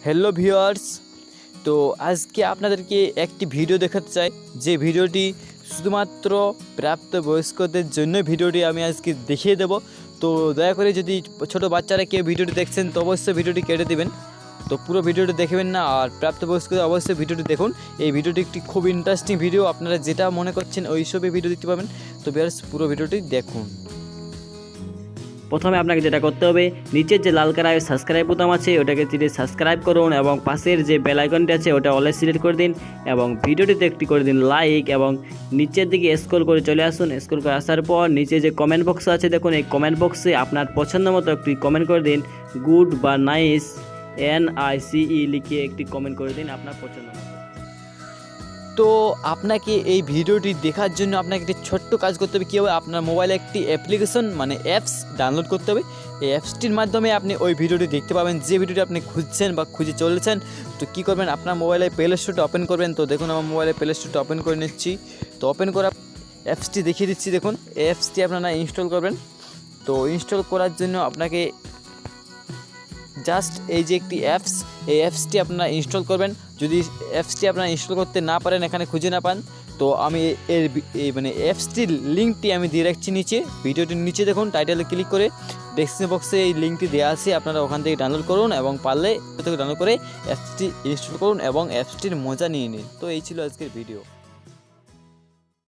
Hello viewers, তো আজকে আপনাদেরকে একটি ভিডিও দেখাতে চাই, যে ভিডিওটি শুধুমাত্র প্রাপ্তবয়স্কদের জন্য ভিডিওটি আমি আজকে দেখিয়ে দেব। তো দয়া করে যদি ছোট বাচ্চারা কেউ ভিডিওটি দেখছেন তো অবশ্যই ভিডিওটি কেটে দিবেন, তো পুরো ভিডিওটি দেখবেন না। আর প্রাপ্তবয়স্কদের অবশ্যই ভিডিওটি দেখুন। এই ভিডিওটি একটি খুব ইন্টারেস্টিং ভিডিও, আপনারা যেটা মনে করছেন ওই সবই ভিডিও দেখতে পাবেন। তো ভিউয়ার্স, পুরো ভিডিওটি দেখুন। প্রথমে আপনাকে যেটা করতে হবে, নিচের যে লাল কালারের সাবস্ক্রাইব বোতাম আছে ওটাকে চিরে সাবস্ক্রাইব করুন এবং পাশের যে বেল আইকনটি আছে ওটা অলে সিলেক্ট করে দিন এবং ভিডিওটিতে একটি করে দিন লাইক এবং নিচের দিকে স্ক্রল করে চলে আসুন। স্ক্রল করে আসার পর নিচে যে কমেন্ট বক্স আছে দেখুন, এই কমেন্ট বক্সে আপনার পছন্দ মতো একটি কমেন্ট করে দিন। গুড বা নাইস NICE লিখে একটি কমেন্ট করে দিন আপনার পছন্দ মতো। তো আপনাকে এই ভিডিওটি দেখার জন্য আপনাকে একটি ছোট্ট কাজ করতে হবে। কী হবে, আপনার মোবাইলে একটি অ্যাপ্লিকেশন মানে অ্যাপস ডাউনলোড করতে হবে। এই অ্যাপসটির মাধ্যমে আপনি ওই ভিডিওটি দেখতে পাবেন, যে ভিডিওটি আপনি খুঁজছেন বা খুঁজে চলেছেন। তো কী করবেন, আপনার মোবাইলে প্লে স্টোরটা ওপেন করবেন। তো দেখুন, আমার মোবাইলে প্লে স্টোরটা ওপেন করে নিচ্ছি। তো ওপেন করা অ্যাপসটি দেখিয়ে দিচ্ছি। দেখুন, এই অ্যাপসটি আপনারা ইনস্টল করবেন। তো ইনস্টল করার জন্য আপনাকে জাস্ট এই যে একটি অ্যাপস, এই অ্যাপসটি আপনারা ইনস্টল করবেন। যদি অ্যাপসটি আপনারা ইনস্টল করতে না পারেন, এখানে খুঁজে না পান, তো আমি মানে অ্যাপসটির লিঙ্কটি আমি দিয়ে রাখছি নিচে, ভিডিওটির নিচে দেখুন, টাইটেলে ক্লিক করে ডেসক্রিপশন বক্সে এই লিঙ্কটি দেওয়া আছে, আপনারা ওখান থেকে ডাউনলোড করুন এবং পারলে ডাউনলোড করে অ্যাপসটি ইনস্টল করুন এবং অ্যাপসটির মজা নিয়ে নিন। তো এই ছিল আজকের ভিডিও।